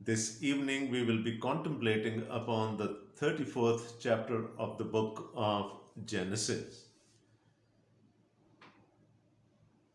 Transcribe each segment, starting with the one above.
This evening we will be contemplating upon the 34th chapter of the book of Genesis.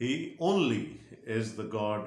He only is the God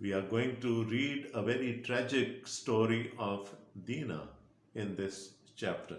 We are going to read a very tragic story of Dina in this chapter.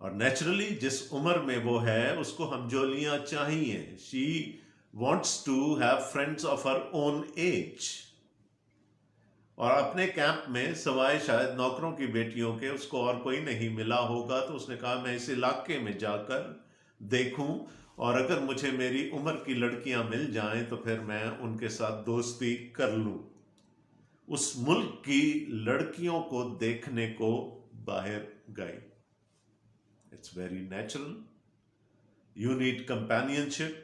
اور naturally جس عمر میں وہ ہے اس کو ہمجولیاں چاہیے. She wants to have friends of her own age. اور اپنے کیمپ میں سوائے شاید نوکروں کی بیٹیوں کے اس کو اور کوئی نہیں ملا ہوگا، تو اس نے کہا میں اس علاقے میں جا کر دیکھوں، اور اگر مجھے میری عمر کی لڑکیاں مل جائیں تو پھر میں ان کے ساتھ دوستی کر لوں. اس ملک کی لڑکیوں کو دیکھنے کو باہر گئی. It's very natural. You need companionship.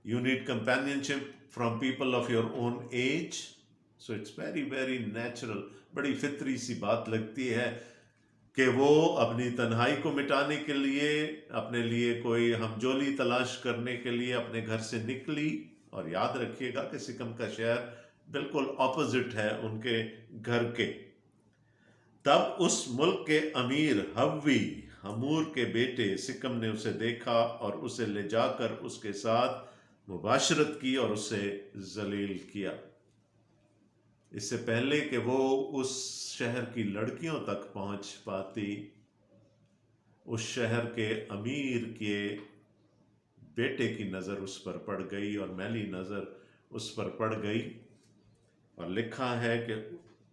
You need companionship from people of your own age. So it's very, very natural. بڑی فطری سی بات لگتی ہے کہ وہ اپنی تنہائی کو مٹانے کے لیے، اپنے لیے کوئی ہمجولی تلاش کرنے کے لیے اپنے گھر سے نکلی. اور یاد رکھیے گا کہ سکم کا شہر بالکل اپوزٹ ہے ان کے گھر کے. تب اس ملک کے امیر ہوی ہمور کے بیٹے سکم نے اسے دیکھا اور اسے لے جا کر اس کے ساتھ مباشرت کی اور اسے ذلیل کیا. اس سے پہلے کہ وہ اس شہر کی لڑکیوں تک پہنچ پاتی، اس شہر کے امیر کے بیٹے کی نظر اس پر پڑ گئی اور میلی نظر اس پر پڑ گئی. اور لکھا ہے کہ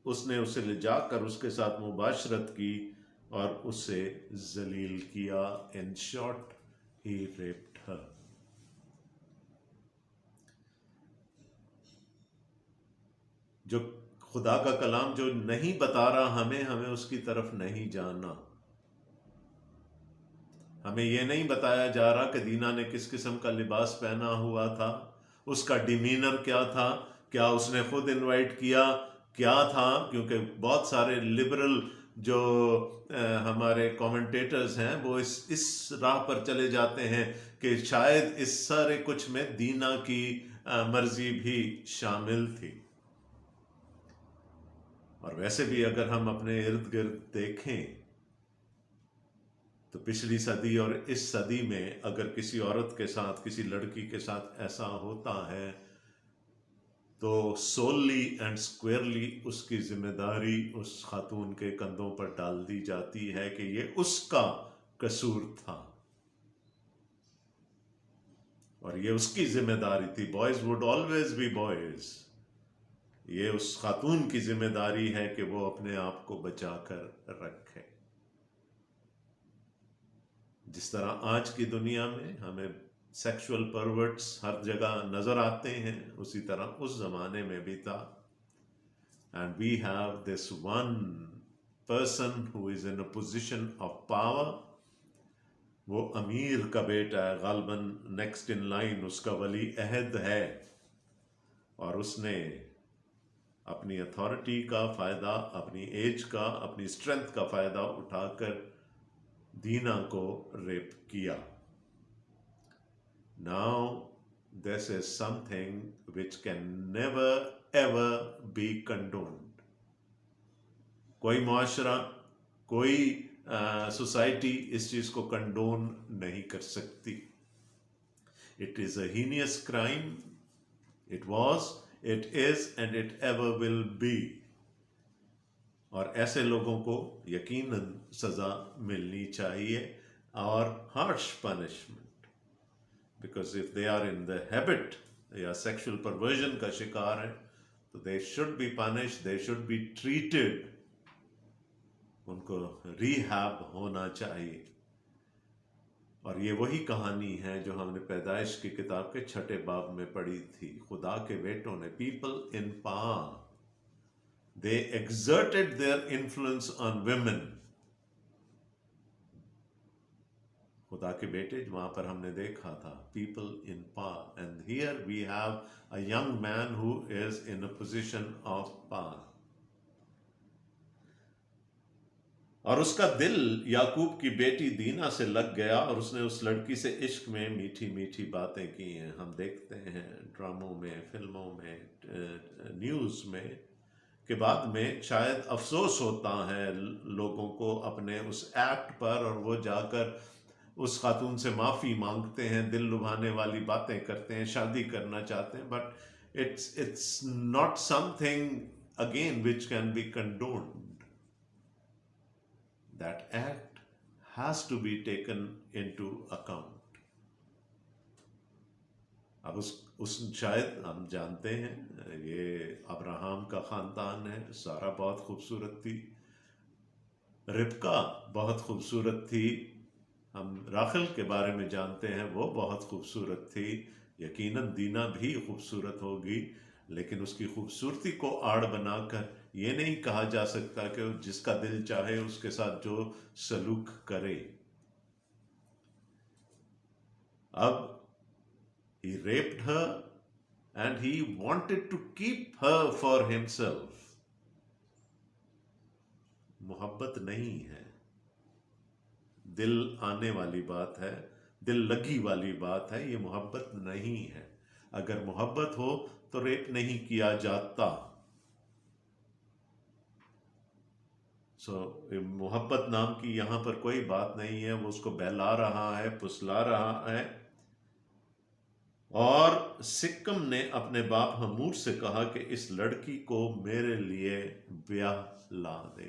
اس نے اسے لے جا کر اس کے ساتھ مباشرت کی اور اسے ذلیل کیا. In short, he raped her. جو خدا کا کلام جو نہیں بتا رہا ہمیں اس کی طرف نہیں جانا. ہمیں یہ نہیں بتایا جا رہا کہ دینا نے کس قسم کا لباس پہنا ہوا تھا، اس کا ڈیمینر کیا تھا، کیا اس نے خود انوائٹ کیا، کیا تھا. کیونکہ بہت سارے لبرل جو ہمارے کامنٹیٹرز ہیں وہ اس راہ پر چلے جاتے ہیں کہ شاید اس سارے کچھ میں دینا کی مرضی بھی شامل تھی. اور ویسے بھی اگر ہم اپنے ارد گرد دیکھیں تو پچھلی صدی اور اس صدی میں اگر کسی عورت کے ساتھ، کسی لڑکی کے ساتھ ایسا ہوتا ہے تو سوللی اینڈ اسکوئرلی اس کی ذمہ داری اس خاتون کے کندھوں پر ڈال دی جاتی ہے کہ یہ اس کا قصور تھا اور یہ اس کی ذمہ داری تھی. Boys would always be boys. یہ اس خاتون کی ذمہ داری ہے کہ وہ اپنے آپ کو بچا کر رکھے. جس طرح آج کی دنیا میں ہمیں سیکشول پرورٹس ہر جگہ نظر آتے ہیں، اسی طرح اس زمانے میں بھی تھا. And we have this one person who is in a position of power. وہ امیر کا بیٹا ہے، غالباً نیکسٹ ان لائن اس کا ولی عہد ہے، اور اس نے اپنی اتھارٹی کا فائدہ، اپنی ایج کا، اپنی اسٹرینتھ کا فائدہ اٹھا کر دینا کو ریپ کیا. Now this is something which can never ever be condoned. کوئی معاشرہ، کوئی سوسائٹی اس چیز کو کنڈون نہیں کر سکتی. It is a heinous crime. It was, it is and it ever will be. اور ایسے لوگوں کو یقیناً سزا ملنی چاہیے اور harsh punishment. Because if they are in the habit یا سیکشل پرورژن کا شکار ہے تو they should be punish, they should be treated. ان کو ریہیب ہونا چاہیے. اور یہ وہی کہانی ہے جو ہم نے پیدائش کی کتاب کے 6 باب میں پڑھی تھی. خدا کے بیٹوں نے، people in power, they exerted their influence on women. خدا کے بیٹے وہاں پر ہم نے دیکھا تھا people in power, and here we have a young man who is in a position of power. اور اس کا دل یعقوب کی بیٹی دینا سے لگ گیا اور اس نے اس لڑکی سے عشق میں میٹھی میٹھی باتیں کی ہیں. ہم دیکھتے ہیں ڈراموں میں، فلموں میں، نیوز میں کہ بعد میں شاید افسوس ہوتا ہے لوگوں کو اپنے اس ایکٹ پر، اور وہ جا کر اس خاتون سے معافی مانگتے ہیں، دل لبھانے والی باتیں کرتے ہیں، شادی کرنا چاہتے ہیں. But it's not something again which can be condoned. That act has to be taken into account. اب اس شاید ہم جانتے ہیں یہ ابراہم کا خاندان ہے، سارا بہت خوبصورت تھی، ربکا بہت خوبصورت تھی، ہم راخل کے بارے میں جانتے ہیں وہ بہت خوبصورت تھی، یقیناً دینا بھی خوبصورت ہوگی، لیکن اس کی خوبصورتی کو آڑ بنا کر یہ نہیں کہا جا سکتا کہ جس کا دل چاہے اس کے ساتھ جو سلوک کرے۔ اب he raped her and he wanted to keep her for himself. محبت نہیں ہے، دل آنے والی بات ہے، دل لگی والی بات ہے، یہ محبت نہیں ہے۔ اگر محبت ہو تو ریپ نہیں کیا جاتا۔ محبت نام کی یہاں پر کوئی بات نہیں ہے، وہ اس کو بہلا رہا ہے، پسلا رہا ہے۔ اور سکم نے اپنے باپ حمور سے کہا کہ اس لڑکی کو میرے لیے بیاہ لا دے۔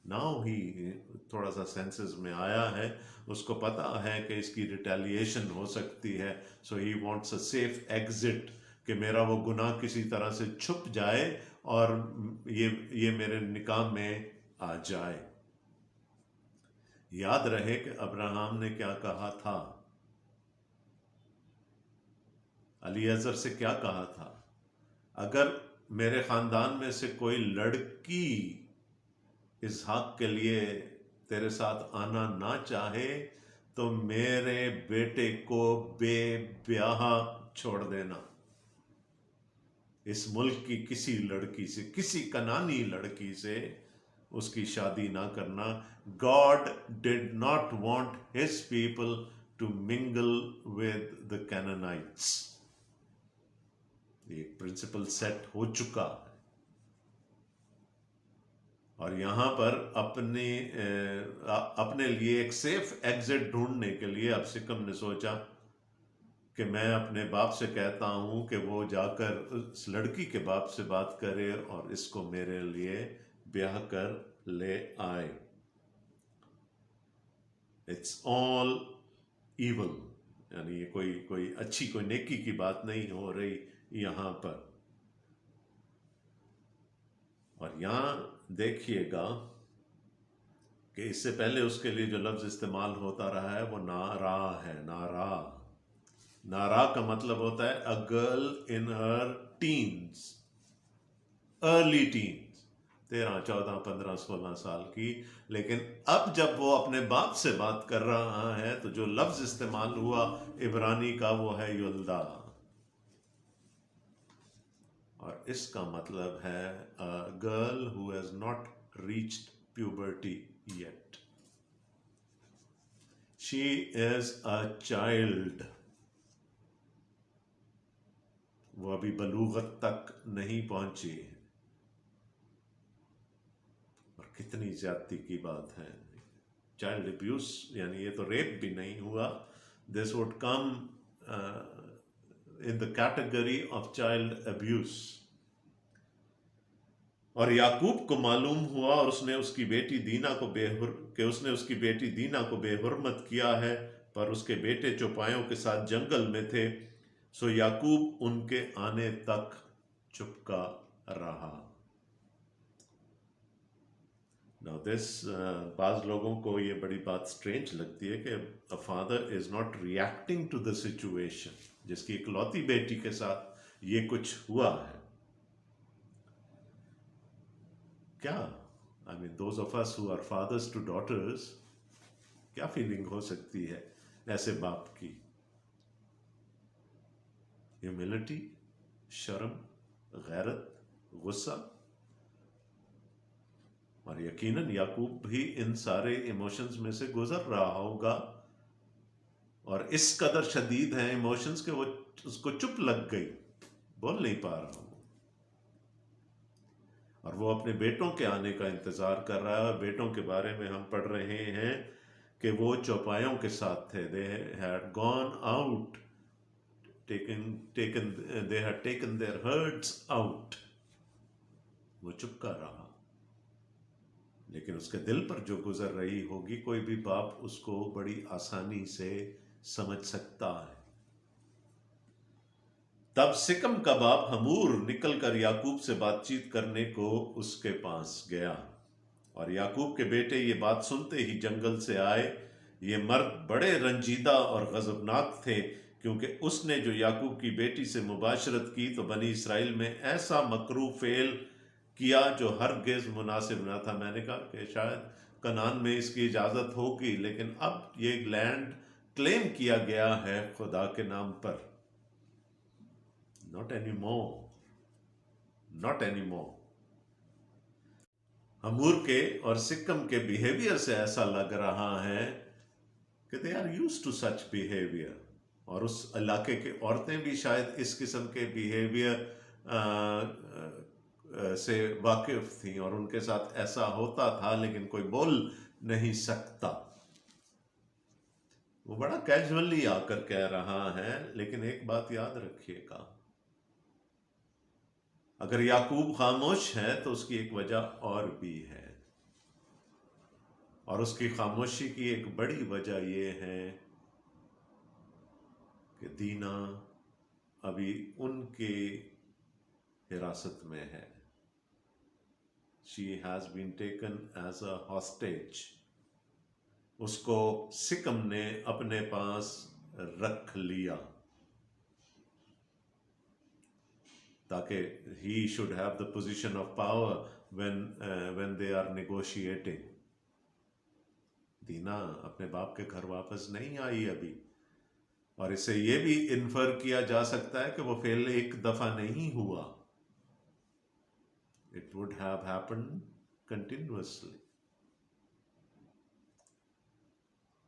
ناؤ ہی تھوڑا سا سینسز میں آیا ہے، اس کو پتا ہے کہ اس کی ریٹیلیشن ہو سکتی ہے، so he wants a safe exit, کہ میرا وہ گناہ کسی طرح سے چھپ جائے اور یہ میرے نکاح میں آ جائے۔ یاد رہے کہ ابراہم نے کیا کہا تھا، الیعزر سے کیا کہا تھا، اگر میرے خاندان میں سے کوئی لڑکی اسحاق کے لیے تیرے ساتھ آنا نہ چاہے تو میرے بیٹے کو بے بیاہ چھوڑ دینا، اس ملک کی کسی لڑکی سے، کسی کنانی لڑکی سے اس کی شادی نہ کرنا۔ God did not want his people to mingle with the Canaanites۔ ایک پرنسپل سیٹ ہو چکا ہے، اور یہاں پر اپنے لیے ایک سیف ایگزٹ ڈھونڈنے کے لیے اب سکم نے سوچا کہ میں اپنے باپ سے کہتا ہوں کہ وہ جا کر اس لڑکی کے باپ سے بات کرے اور اس کو میرے لیے بیاہ کر لے آئے۔ It's all evil، یعنی یہ کوئی اچھی، کوئی نیکی کی بات نہیں ہو رہی یہاں پر۔ اور یہاں دیکھیے گا کہ اس سے پہلے اس کے لیے جو لفظ استعمال ہوتا رہا ہے وہ نارا ہے۔ نارا کا مطلب ہوتا ہے a girl in her teens، early teens، 13، 14، 15، 16 سال کی۔ لیکن اب جب وہ اپنے باپ سے بات کر رہا ہے تو جو لفظ استعمال ہوا عبرانی کا وہ ہے یلدا، اور اس کا مطلب ہے a girl who has not reached puberty yet۔ She is a child، وہ ابھی بلوغت تک نہیں پہنچی۔ اور کتنی زیادتی کی بات ہے، چائلڈ ابیوس، یعنی یہ تو ریپ بھی نہیں ہوا، this would come in the category of child abuse۔ اور یعقوب کو معلوم ہوا اور اس نے اس کی بیٹی دینا کو بے حرمت کیا ہے، پر اس کے بیٹے چوپایوں کے ساتھ جنگل میں تھے، سو یعقوب ان کے آنے تک چپکا رہا۔ Now this بعض لوگوں کو یہ بڑی بات سٹرینج لگتی ہے کہ a father is not reacting to the situation، جس کی اکلوتی بیٹی کے ساتھ یہ کچھ ہوا ہے۔ کیا I mean those of us who are fathers to daughters، کیا فیلنگ ہو سکتی ہے ایسے باپ کی؟ ہیوملٹی، شرم، غیرت، غصہ، اور یقیناً یعقوب بھی ان سارے ایموشنز میں سے گزر رہا ہوگا، اور اس قدر شدید ہیں ایموشنز کہ وہ اس کو چپ لگ گئی، بول نہیں پا رہا ہوں، اور وہ اپنے بیٹوں کے آنے کا انتظار کر رہا ہے۔ اور بیٹوں کے بارے میں ہم پڑھ رہے ہیں کہ وہ چوپایوں کے ساتھ تھے، they had gone out، they had taken their herds out، وہ چپ کر رہا۔ لیکن اس کے دل پر جو گزر رہی ہوگی کوئی بھی باپ اس کو بڑی آسانی سے سمجھ سکتا ہے۔ تب سکم کا باپ ہمور نکل کر یعقوب سے بات چیت کرنے کو اس کے پاس گیا، اور یعقوب کے بیٹے یہ بات سنتے ہی جنگل سے آئے۔ یہ مرد بڑے رنجیدہ اور غضبناک تھے، کیونکہ اس نے جو یعقوب کی بیٹی سے مباشرت کی تو بنی اسرائیل میں ایسا مکروہ فعل کیا جو ہرگز مناسب نہ تھا۔ میں نے کہا کہ شاید کنعان میں اس کی اجازت ہوگی، لیکن اب یہ لینڈ کلیم کیا گیا ہے خدا کے نام پر۔ Not anymore. Not anymore. ہمور کے اور سکم کے بیہیویئر سے ایسا لگ رہا ہے کہ they are used to such behavior، اور اس علاقے کے عورتیں بھی شاید اس قسم کے بیہیویئر سے واقف تھیں، اور ان کے ساتھ ایسا ہوتا تھا، لیکن کوئی بول نہیں سکتا۔ وہ بڑا کیجولی آ کر کہہ رہا ہے، لیکن ایک بات یاد رکھیے گا، اگر یعقوب خاموش ہے تو اس کی ایک وجہ اور بھی ہے، اور اس کی خاموشی کی ایک بڑی وجہ یہ ہے کہ دینا ابھی ان کے حراست میں ہے۔ She has been taken as a hostage۔ اس کو سکم نے اپنے پاس رکھ لیا تاکہ he should have the position of power when they are negotiating۔ دینا اپنے باپ کے گھر واپس نہیں آئی ابھی، اور اس سے یہ بھی انفر کیا جا سکتا ہے کہ وہ فعل ایک دفعہ نہیں ہوا، it would have happened continuously۔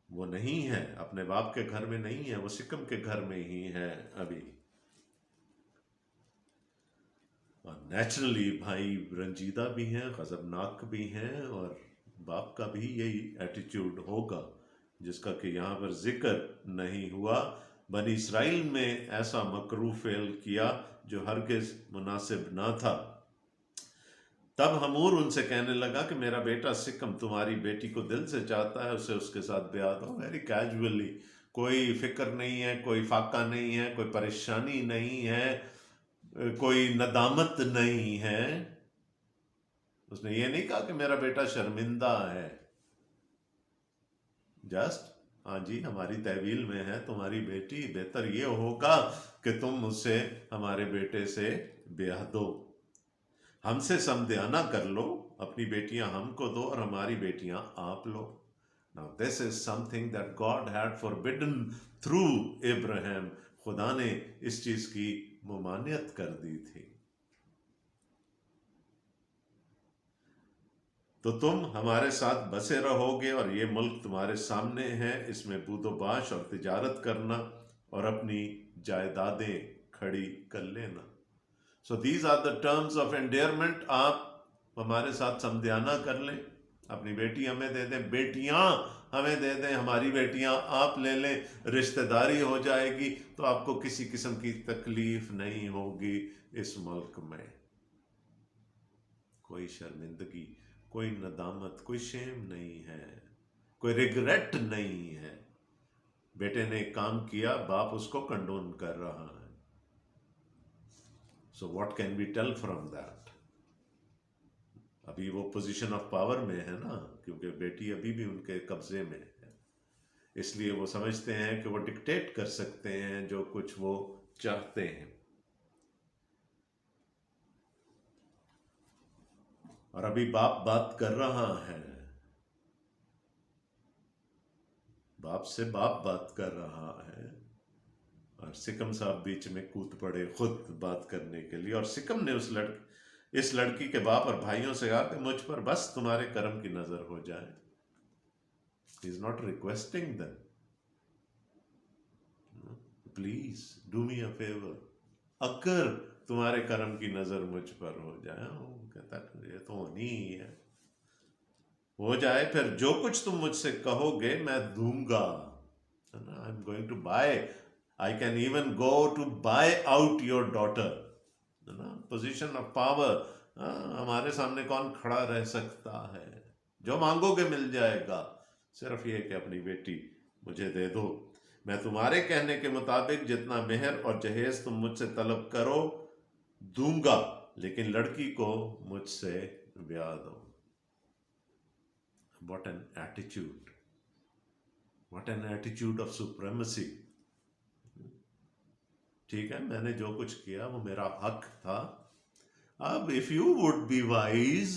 وہ نہیں ہے، اپنے باپ کے گھر میں نہیں ہے، وہ سکم کے گھر میں ہی ہے ابھی۔ اور نیچرلی بھائی رنجیدہ بھی ہیں، غضبناک بھی ہیں، اور باپ کا بھی یہی ایٹیٹیوڈ ہوگا جس کا کہ یہاں پر ذکر نہیں ہوا۔ بنی اسرائیل میں ایسا مکروہ فعل کیا جو ہرگز مناسب نہ تھا۔ تب ہمور ان سے کہنے لگا کہ میرا بیٹا سکم تمہاری بیٹی کو دل سے چاہتا ہے، اسے اس کے ساتھ بیاہ دو۔ ویری کیجولی، کوئی فکر نہیں ہے، کوئی فاقہ نہیں ہے، کوئی پریشانی نہیں ہے، کوئی ندامت نہیں ہے۔ اس نے یہ نہیں کہا کہ میرا بیٹا شرمندہ ہے، جسٹ ہاں جی ہماری تحویل میں ہے تمہاری بیٹی، بہتر یہ ہوگا کہ تم اسے ہمارے بیٹے سے بیاہ دو، ہم سے سمدھیانہ کر لو، اپنی بیٹیاں ہم کو دو اور ہماری بیٹیاں آپ لو۔ Now this is something that God had forbidden through Abraham۔ خدا نے اس چیز کی ممانعت کر دی تھی۔ تو تم ہمارے ساتھ بسے رہو گے، اور یہ ملک تمہارے سامنے ہے، اس میں بود و باش اور تجارت کرنا اور اپنی جائیدادیں کھڑی کر لینا۔ So these are the terms of endearment۔ آپ ہمارے ساتھ سمدھیانہ کر لیں، اپنی بیٹی ہمیں دے دیں، بیٹیاں ہمیں دے دیں، ہماری بیٹیاں آپ لے لیں، رشتہ داری ہو جائے گی تو آپ کو کسی قسم کی تکلیف نہیں ہوگی اس ملک میں۔ کوئی شرمندگی، کوئی ندامت، کوئی شیم نہیں ہے، کوئی ریگریٹ نہیں ہے۔ بیٹے نے کام کیا، باپ اس کو کنڈون کر رہا ہے۔ So what can we tell from that؟ ابھی وہ پوزیشن آف پاور میں ہے نا، کیونکہ بیٹی ابھی بھی ان کے قبضے میں ہے، اس لیے وہ سمجھتے ہیں کہ وہ ڈکٹیٹ کر سکتے ہیں جو کچھ وہ چاہتے ہیں۔ اور ابھی باپ بات کر رہا ہے، باپ سے باپ بات کر رہا ہے، اور سکم صاحب بیچ میں کود پڑے خود بات کرنے کے لیے۔ اور سکم نے اس لڑکی کے باپ اور بھائیوں سے کہا کہ مجھ پر بس تمہارے کرم کی نظر ہو جائے۔ He is not requesting them۔ Please do me a favor۔ اگر تمہارے کرم کی نظر مجھ پر ہو جائے، وہ کہتا ہے یہ تو ہونی ہی ہے، ہو جائے، پھر جو کچھ تم مجھ سے کہو گے میں دوں گا۔ I'm going to buy، I can even go to buy out your daughter۔ Position of power, ہمارے سامنے کون کھڑا رہ سکتا ہے؟ جو مانگوگے مل جائے گا، صرف یہ کہ اپنی بیٹی مجھے دے دو، میں تمہارے کہنے کے مطابق جتنا مہر اور جہیز تم مجھ سے طلب کرو دوں گا، لیکن لڑکی کو مجھ سے بیاہ دو۔ What an attitude! What an attitude of supremacy! ٹھیک ہے، میں نے جو کچھ کیا وہ میرا حق تھا، اب if you would be wise،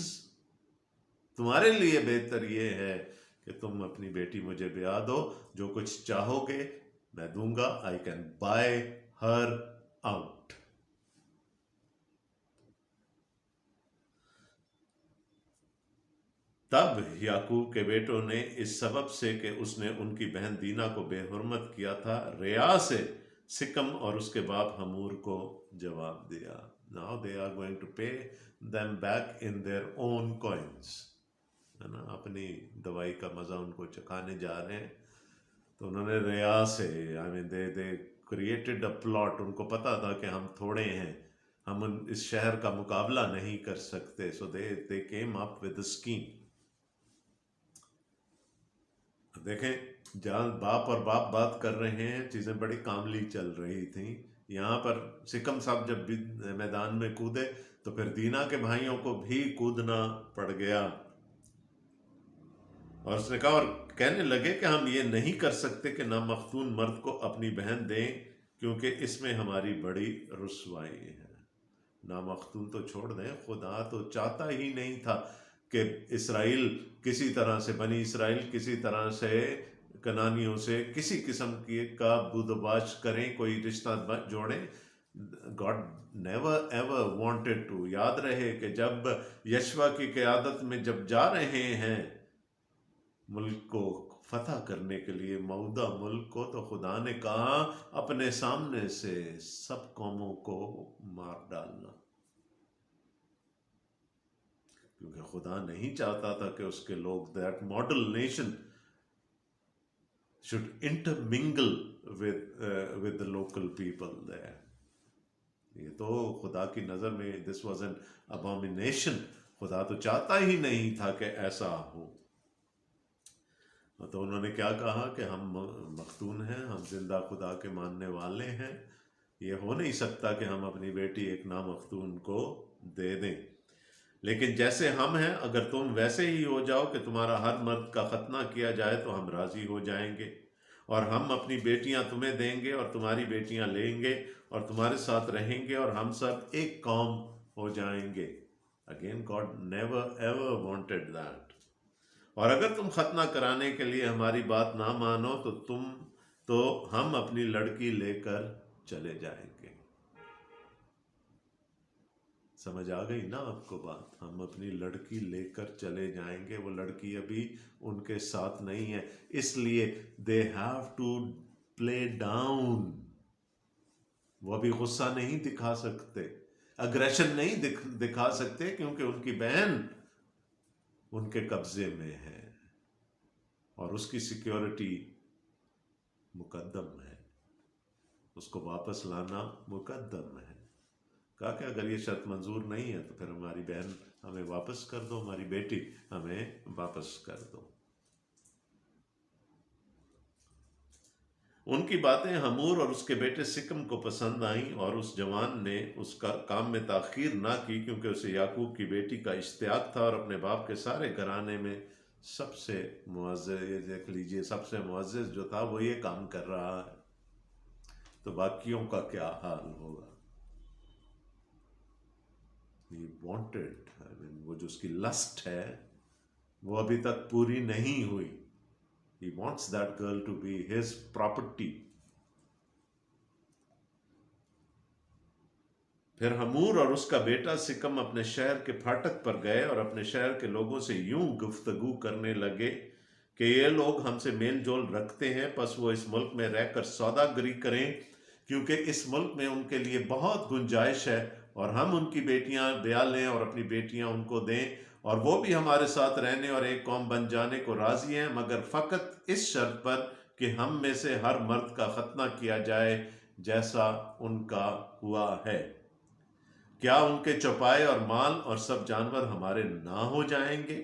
تمہارے لیے بہتر یہ ہے کہ تم اپنی بیٹی مجھے بیاہ دو، جو کچھ چاہو گے میں دوں گا، I can buy her out۔ تب یعقوب کے بیٹوں نے اس سبب سے کہ اس نے ان کی بہن دینا کو بے حرمت کیا تھا، ریا سے سکم اور اس کے باپ حمور کو جواب دیا۔ Now they are going to pay them back in their own coins، ہے نا، اپنی دوائی کا مزہ ان کو چکھانے جا رہے ہیں۔ تو انہوں نے ریا سے they created a plot، ان کو پتا تھا کہ ہم تھوڑے ہیں، ہم اس شہر کا مقابلہ نہیں کر سکتے، so they came up with a scheme۔ دیکھیں، جہاں باپ اور باپ بات کر رہے ہیں چیزیں بڑی کاملی چل رہی تھیں، یہاں پر سکم صاحب جب بھی میدان میں کودے تو پھر دینا کے بھائیوں کو بھی کودنا پڑ گیا، اور اس نے کہا، اور کہنے لگے کہ ہم یہ نہیں کر سکتے کہ نامختون مرد کو اپنی بہن دیں، کیونکہ اس میں ہماری بڑی رسوائی ہے۔ نامختون تو چھوڑ دیں، خدا تو چاہتا ہی نہیں تھا کہ اسرائیل کسی طرح سے، بنی اسرائیل کسی طرح سے کنانیوں سے کسی قسم کا بدوباش کریں، کوئی رشتہ جوڑیں۔ God never ever wanted to. یاد رہے کہ جب یشوا کی قیادت میں جب جا رہے ہیں ملک کو فتح کرنے کے لیے، موعودہ ملک کو، تو خدا نے کہا اپنے سامنے سے سب قوموں کو مار ڈالنا، کیونکہ خدا نہیں چاہتا تھا کہ اس کے لوگ that model nation should intermingle with the local people there۔ یہ تو خدا کی نظر میں this was an abomination، خدا تو چاہتا ہی نہیں تھا کہ ایسا ہو۔ تو انہوں نے کیا کہا کہ ہم مختون ہیں، ہم زندہ خدا کے ماننے والے ہیں، یہ ہو نہیں سکتا کہ ہم اپنی بیٹی ایک نامختون کو دے دیں، لیکن جیسے ہم ہیں اگر تم ویسے ہی ہو جاؤ کہ تمہارا ہر مرد کا ختنہ کیا جائے تو ہم راضی ہو جائیں گے، اور ہم اپنی بیٹیاں تمہیں دیں گے اور تمہاری بیٹیاں لیں گے اور تمہارے ساتھ رہیں گے، اور ہم سب ایک قوم ہو جائیں گے۔ Again, God never ever wanted that۔ اور اگر تم ختنہ کرانے کے لیے ہماری بات نہ مانو تو ہم اپنی لڑکی لے کر چلے جائیں گے۔ سمجھ آ گئی نا آپ کو بات؟ ہم اپنی لڑکی لے کر چلے جائیں گے۔ وہ لڑکی ابھی ان کے ساتھ نہیں ہے، اس لیے they have to play down۔ وہ ابھی غصہ نہیں دکھا سکتے، اگریشن نہیں دکھا سکتے، کیونکہ ان کی بہن ان کے قبضے میں ہے اور اس کی سیکیورٹی مقدم ہے، اس کو واپس لانا مقدم ہے۔ کہا کہ اگر یہ شرط منظور نہیں ہے تو پھر ہماری بہن ہمیں واپس کر دو، ہماری بیٹی ہمیں واپس کر دو۔ ان کی باتیں حمور اور اس کے بیٹے سکم کو پسند آئیں، اور اس جوان نے اس کا کام میں تاخیر نہ کی، کیونکہ اسے یعقوب کی بیٹی کا اشتیاق تھا، اور اپنے باپ کے سارے گھرانے میں سب سے معزز، دیکھ لیجئے، سب سے معزز جو تھا وہ یہ کام کر رہا ہے، تو باقیوں کا کیا حال ہوگا۔ He wanted، وہ جو اس کی لسٹ ہے وہ ابھی تک پوری نہیں ہوئی۔ He wants that girl to be his property۔ پھر حمور اور اس کا بیٹا سکم اپنے شہر کے پھاٹک پر گئے اور اپنے شہر کے لوگوں سے یوں گفتگو کرنے لگے کہ یہ لوگ ہم سے میل جول رکھتے ہیں، پس وہ اس ملک میں رہ کر سوداگری کریں، کیونکہ اس ملک میں ان کے لیے بہت گنجائش ہے، اور ہم ان کی بیٹیاں بیاہ لیں اور اپنی بیٹیاں ان کو دیں، اور وہ بھی ہمارے ساتھ رہنے اور ایک قوم بن جانے کو راضی ہیں، مگر فقط اس شرط پر کہ ہم میں سے ہر مرد کا ختنہ کیا جائے جیسا ان کا ہوا ہے۔ کیا ان کے چوپائے اور مال اور سب جانور ہمارے نہ ہو جائیں گے؟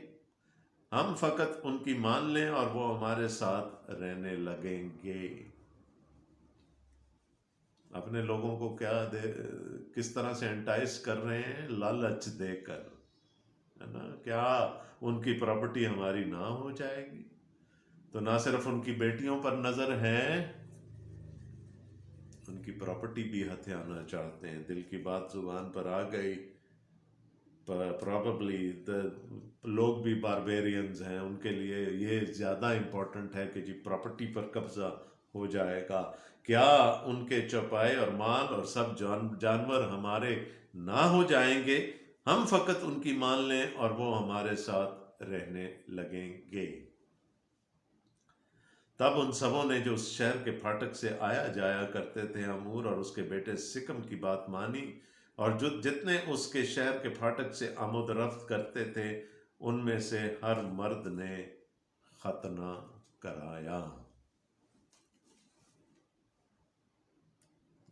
ہم فقط ان کی مان لیں اور وہ ہمارے ساتھ رہنے لگیں گے۔ اپنے لوگوں کو کس طرح سے انٹائز کر رہے ہیں؟ لالچ دے کر، ہے نا؟ کیا ان کی پراپرٹی ہماری نہ ہو جائے گی؟ تو نہ صرف ان کی بیٹیوں پر نظر ہے، ان کی پراپرٹی بھی ہتھیانا چاہتے ہیں۔ دل کی بات زبان پر آ گئی، پراببلی لوگ بھی باربیرینز ہیں، ان کے لیے یہ زیادہ امپورٹنٹ ہے کہ جی پراپرٹی پر قبضہ ہو جائے گا۔ کیا ان کے چوپائے اور مال اور سب جانور ہمارے نہ ہو جائیں گے؟ ہم فقط ان کی مان لیں اور وہ ہمارے ساتھ رہنے لگیں گے۔ تب ان سبوں نے جو اس شہر کے پھاٹک سے آیا جایا کرتے تھے امور اور اس کے بیٹے سکم کی بات مانی، اور جو جتنے اس کے شہر کے پھاٹک سے آمد و رفت کرتے تھے ان میں سے ہر مرد نے ختنہ کرایا۔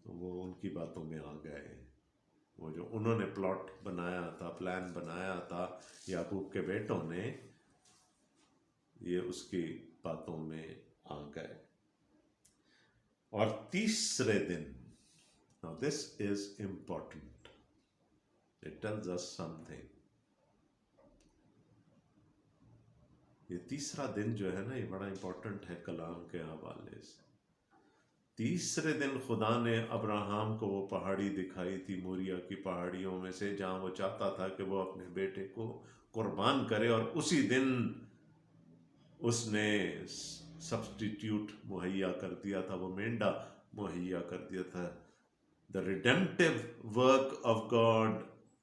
وہ ان کی باتوں میں آ گئے، وہ جو انہوں نے پلاٹ بنایا تھا، پلان بنایا تھا یعقوب کے بیٹوں نے، یہ اس کی باتوں میں آ گئے۔ اور تیسرے دن، now this is important, it tells us something. یہ تیسرا دن جو ہے نا، یہ بڑا امپورٹنٹ ہے کلام کے حوالے سے۔ تیسرے دن خدا نے ابراہم کو وہ پہاڑی دکھائی تھی، موریا کی پہاڑیوں میں سے، جہاں وہ چاہتا تھا کہ وہ اپنے بیٹے کو قربان کرے، اور اسی دن اس نے سبسٹیٹیوٹ مہیا کر دیا تھا، وہ مینڈا مہیا کر دیا تھا۔ The redemptive work of God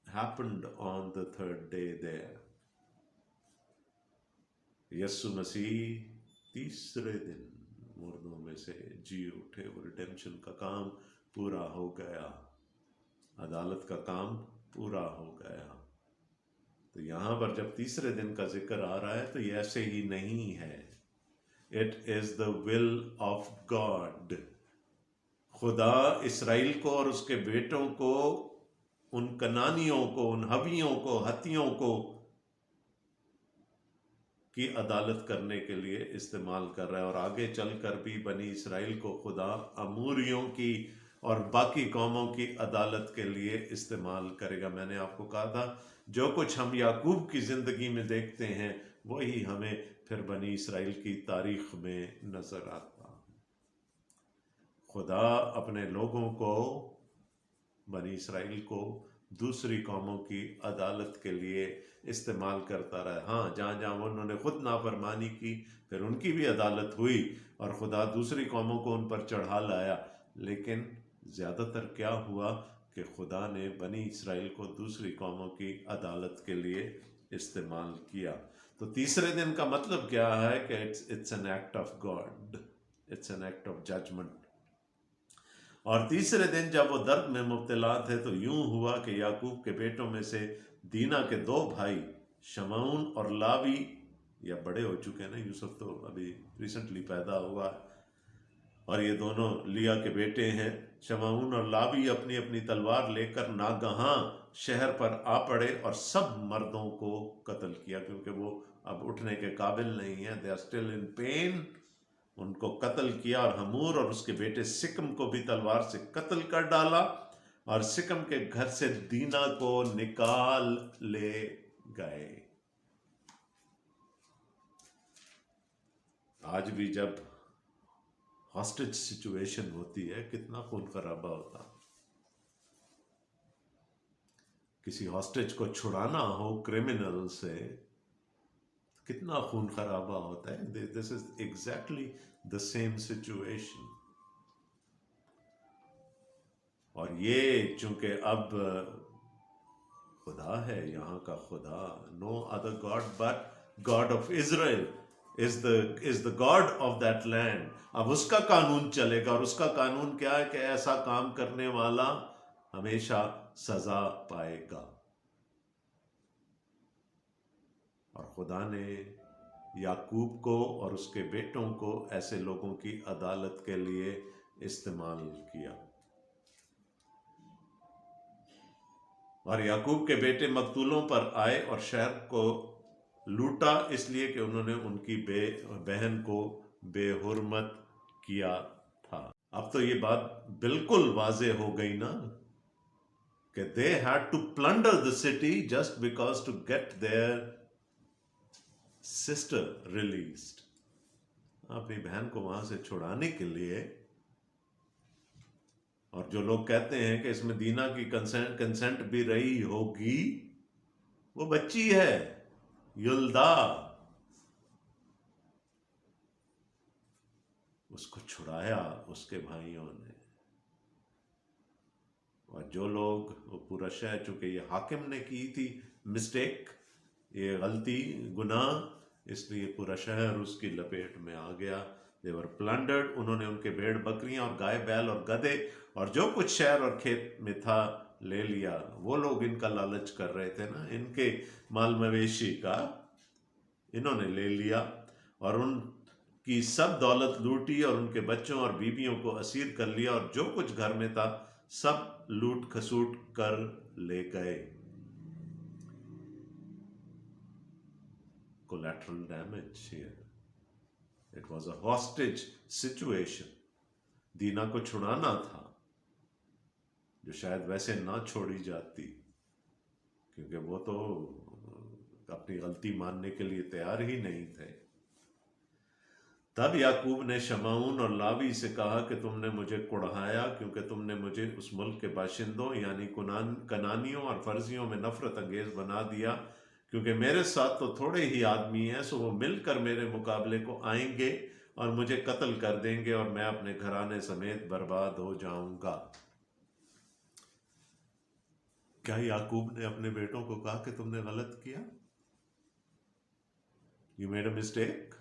happened on the third day there. یسوع مسیح تیسرے دن مردوں میں سے جی اٹھے، وہ ریڈیمشن کا کام پورا ہو گیا، عدالت کا کام پورا ہو گیا۔ تو یہاں پر جب تیسرے دن کا ذکر آ رہا ہے تو یہ ایسے ہی نہیں ہے، it is the will of God. خدا اسرائیل کو اور اس کے بیٹوں کو، ان کنانیوں کو، ان حویوں کو، ہتھیوں کو کی عدالت کرنے کے لیے استعمال کر رہا ہے، اور آگے چل کر بھی بنی اسرائیل کو خدا اموریوں کی اور باقی قوموں کی عدالت کے لیے استعمال کرے گا۔ میں نے آپ کو کہا تھا جو کچھ ہم یعقوب کی زندگی میں دیکھتے ہیں وہی ہمیں پھر بنی اسرائیل کی تاریخ میں نظر آتا۔ خدا اپنے لوگوں کو، بنی اسرائیل کو، دوسری قوموں کی عدالت کے لیے استعمال کرتا رہا۔ ہاں، جہاں جہاں انہوں نے خود نافرمانی کی پھر ان کی بھی عدالت ہوئی اور خدا دوسری قوموں کو ان پر چڑھا لایا، لیکن زیادہ تر کیا ہوا کہ خدا نے بنی اسرائیل کو دوسری قوموں کی عدالت کے لیے استعمال کیا۔ تو تیسرے دن کا مطلب کیا ہے کہ it's an act of God, it's an act of judgment. اور تیسرے دن جب وہ درد میں مبتلا تھے تو یوں ہوا کہ یعقوب کے بیٹوں میں سے دینا کے دو بھائی شمعون اور لاوی، یا بڑے ہو چکے ہیں نا، یوسف تو ابھی ریسنٹلی پیدا ہوا ہے، اور یہ دونوں لیا کے بیٹے ہیں، شمعون اور لاوی اپنی اپنی تلوار لے کر ناگہاں شہر پر آ پڑے اور سب مردوں کو قتل کیا، کیونکہ وہ اب اٹھنے کے قابل نہیں ہیں، they are still in pain۔ ان کو قتل کیا، اور حمور اور اس کے بیٹے سکم کو بھی تلوار سے قتل کر ڈالا، اور سکم کے گھر سے دینا کو نکال لے گئے۔ آج بھی جب ہاسٹیج سچویشن ہوتی ہے کتنا خون خرابہ ہوتا، کسی ہاسٹیج کو چھڑانا ہو کرمنل سے کتنا خون خرابہ ہوتا ہے۔ This is exactly the same situation. اور یہ چونکہ اب خدا ہے یہاں کا خدا، no other God but God of Israel is the God of that land. اب اس کا قانون چلے گا، اور اس کا قانون کیا ہے کہ ایسا کام کرنے والا ہمیشہ سزا پائے گا۔ اور خدا نے یعقوب کو اور اس کے بیٹوں کو ایسے لوگوں کی عدالت کے لیے استعمال کیا۔ اور یعقوب کے بیٹے مقتولوں پر آئے اور شہر کو لوٹا اس لیے کہ انہوں نے ان کی بہن کو بے حرمت کیا تھا۔ اب تو یہ بات بالکل واضح ہو گئی نا کہ they had to plunder the city just because to get their sister released. اپنی بہن کو وہاں سے چھڑانے کے لیے، اور جو لوگ کہتے ہیں کہ اس میں دینا کی کنسنٹ بھی رہی ہوگی، وہ بچی ہے یلدا، اس کو چھڑایا اس کے بھائیوں نے۔ اور جو لوگ، وہ پورا شہر، چونکہ یہ حاکم نے کی تھی مسٹیک، یہ غلطی، گناہ، اس لیے پورا شہر اس کی لپیٹ میں آ گیا۔ they were plundered، انہوں نے ان کے بھیڑ بکریاں اور گائے بیل اور گدھے اور جو کچھ شہر اور کھیت میں تھا لے لیا۔ وہ لوگ ان کا لالچ کر رہے تھے نا، ان کے مال مویشی کا، انہوں نے لے لیا اور ان کی سب دولت لوٹی اور ان کے بچوں اور بیویوں کو اسیر کر لیا، اور جو کچھ گھر میں تھا سب لوٹ کھسوٹ کر لے گئے۔ collateral damage here. It was a hostage situation. دینا کو چھڑانا تھا، جو شاید ویسے نہ چھوڑی جاتی، کیونکہ وہ تو اپنی غلطی ماننے کے لیے تیار ہی نہیں تھے۔ تب یعقوب نے شمعون اور لاوی سے کہا کہ تم نے مجھے کڑھایا، کیونکہ تم نے مجھے اس ملک کے باشندوں یعنی کنانیوں اور فرزیوں میں نفرت انگیز بنا دیا، کیونکہ میرے ساتھ تو تھوڑے ہی آدمی ہیں، سو وہ مل کر میرے مقابلے کو آئیں گے اور مجھے قتل کر دیں گے، اور میں اپنے گھرانے سمیت برباد ہو جاؤں گا۔ کیا یعقوب نے اپنے بیٹوں کو کہا کہ تم نے غلط کیا؟ You made a mistake؟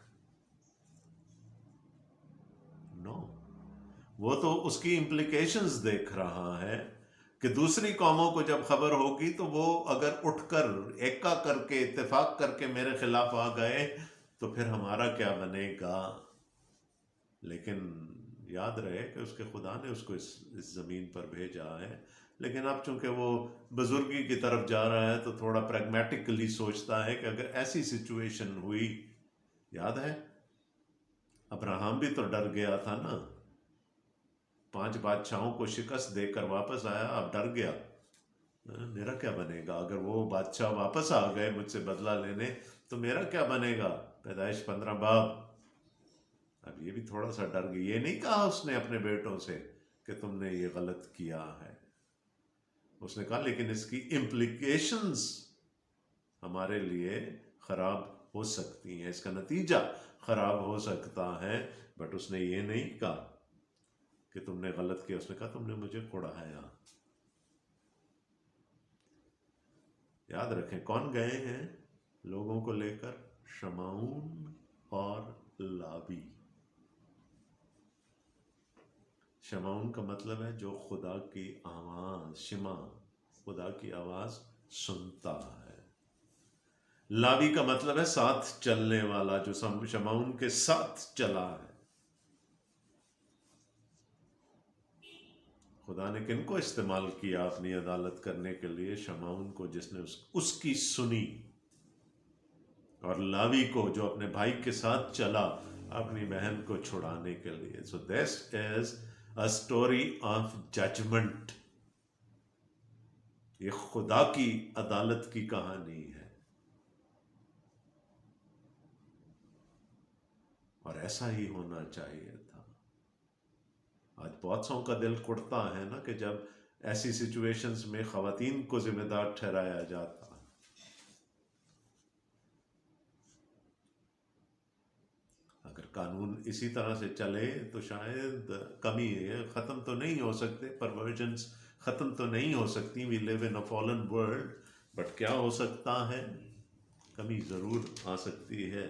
No۔ وہ تو اس کی امپلیکیشنز دیکھ رہا ہے کہ دوسری قوموں کو جب خبر ہوگی تو وہ اگر اٹھ کر ایکا کر کے اتفاق کر کے میرے خلاف آ گئے تو پھر ہمارا کیا بنے گا۔ لیکن یاد رہے کہ اس کے خدا نے اس کو اس زمین پر بھیجا ہے، لیکن اب چونکہ وہ بزرگی کی طرف جا رہا ہے تو تھوڑا پریگمیٹکلی سوچتا ہے کہ اگر ایسی سچویشن ہوئی، یاد ہے ابراہم بھی تو ڈر گیا تھا نا، 5 بادشاہوں کو شکست دے کر واپس آیا، اب ڈر گیا، میرا کیا بنے گا اگر وہ بادشاہ واپس آ گئے مجھ سے بدلہ لینے تو میرا کیا بنے گا۔ پیدائش 15 باب۔ اب یہ بھی تھوڑا سا ڈر گئی۔ یہ نہیں کہا اس نے اپنے بیٹوں سے کہ تم نے یہ غلط کیا ہے، اس نے کہا لیکن اس کی امپلیکیشنز ہمارے لیے خراب ہو سکتی ہیں، اس کا نتیجہ خراب ہو سکتا ہے، بٹ اس نے یہ نہیں کہا کہ تم نے غلط کیا، اس نے کہا تم نے مجھے کڑھایا۔ یاد رکھیں کون گئے ہیں لوگوں کو لے کر؟ شمعون اور لاوی۔ شمعون کا مطلب ہے جو خدا کی آواز، شمع، خدا کی آواز سنتا ہے۔ لاوی کا مطلب ہے ساتھ چلنے والا، جو شمعون کے ساتھ چلا ہے۔ خدا نے کن کو استعمال کیا اپنی عدالت کرنے کے لیے؟ شمعون کو، جس نے اس کی سنی، اور لاوی کو جو اپنے بھائی کے ساتھ چلا اپنی بہن کو چھڑانے کے لیے۔ So this is a story of judgment۔ یہ خدا کی عدالت کی کہانی ہے، اور ایسا ہی ہونا چاہیے تھا۔ آج بہت سو کا دل کڑتا ہے نا کہ جب ایسی سچویشنز میں خواتین کو ذمہ دار ٹھہرایا جاتا۔ اگر قانون اسی طرح سے چلے تو شاید کمی ہے، ختم تو نہیں ہو سکتے، پرورژنز ختم تو نہیں ہو سکتی، وی لیو ان اے فالن ورلڈ، بٹ کیا ہو سکتا ہے؟ کمی ضرور آ سکتی ہے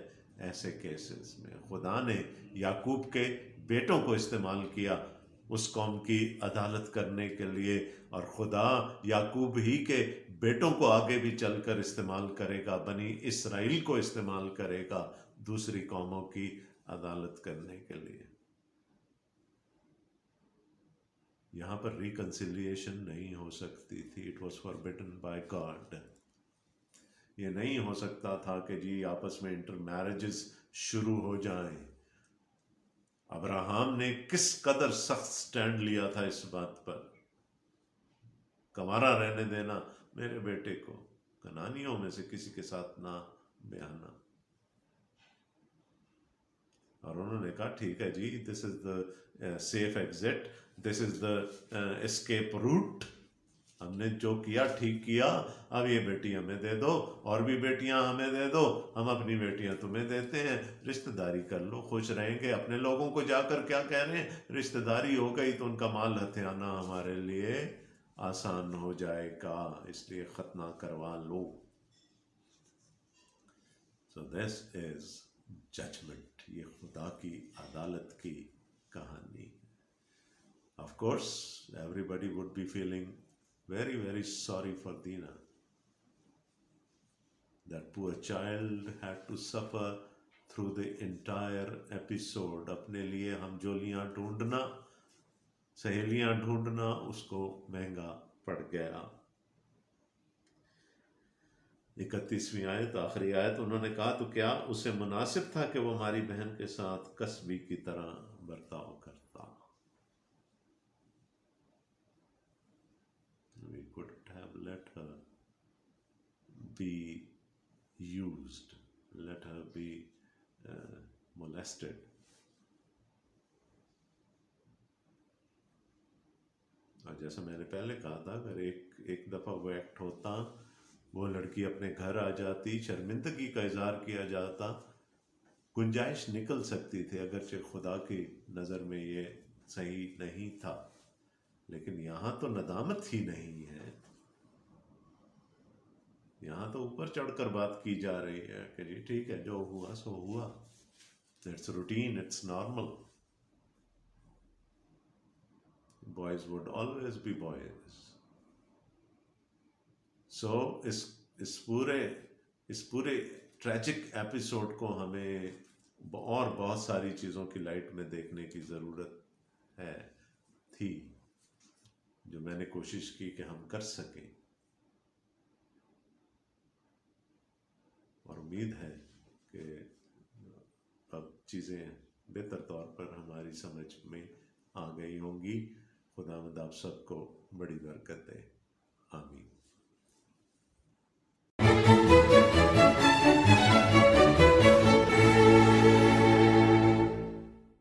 ایسے کیسز میں۔ خدا نے یعقوب کے بیٹوں کو استعمال کیا اس قوم کی عدالت کرنے کے لیے، اور خدا یعقوب ہی کے بیٹوں کو آگے بھی چل کر استعمال کرے گا، بنی اسرائیل کو استعمال کرے گا دوسری قوموں کی عدالت کرنے کے لیے۔ یہاں پر ریکنسیلیشن نہیں ہو سکتی تھی، it was forbidden by God. یہ نہیں ہو سکتا تھا کہ جی آپس میں انٹر میرجز شروع ہو جائیں. ابراہم نے کس قدر سخت سٹینڈ لیا تھا اس بات پر. کنوارا رہنے دینا، میرے بیٹے کو کنانیوں میں سے کسی کے ساتھ نہ بیانا. اور انہوں نے کہا ٹھیک ہے جی، دس از دا سیف ایگزٹ، دس از دا اسکیپ روٹ. ہم نے جو کیا ٹھیک کیا، اب یہ بیٹی ہمیں دے دو، اور بھی بیٹیاں ہمیں دے دو، ہم اپنی بیٹیاں تمہیں دیتے ہیں، رشتہ داری کر لو، خوش رہیں گے. اپنے لوگوں کو جا کر کیا کہہ رہے ہیں؟ رشتہ داری ہو گئی تو ان کا مال ہتھیانا ہمارے لیے آسان ہو جائے گا، اس لیے ختنہ کروا لو. سو دس از ججمنٹ. یہ خدا کی عدالت کی کہانی. Of course everybody would be feeling very, very sorry for Dina. That poor child had to suffer through the entire episode. اپنے لیے ہم جولیاں ڈھونڈنا، سہیلیاں ڈھونڈنا اس کو مہنگا پڑ گیا. 31ویں آیت، آخری آیت. انہوں نے کہا تو کیا اسے مناسب تھا کہ وہ ہماری بہن کے ساتھ کسبی کی طرح برتاؤ کرتا. We could have let her be used, let her be molested. اور جیسا میں نے پہلے کہا تھا، اگر ایک دفعہ وہ ایکٹ ہوتا، وہ لڑکی اپنے گھر آ جاتی، شرمندگی کا اظہار کیا جاتا، گنجائش نکل سکتی تھی، اگرچہ خدا کی نظر میں یہ صحیح نہیں تھا. لیکن یہاں تو ندامت ہی نہیں ہے، یہاں تو اوپر چڑھ کر بات کی جا رہی ہے کہ جی ٹھیک ہے، جو ہوا سو ہوا. It's routine, it's normal. Boys would always be boys. So اس پورے ٹریجک ایپیسوڈ کو ہمیں اور بہت ساری چیزوں کی لائٹ میں دیکھنے کی ضرورت تھی، جو میں نے کوشش کی کہ ہم کر سکیں. اور امید ہے کہ اب چیزیں بہتر طور پر ہماری سمجھ میں آ گئی ہوں گی. خداوند آپ سب کو بڑی برکت دے. آمین.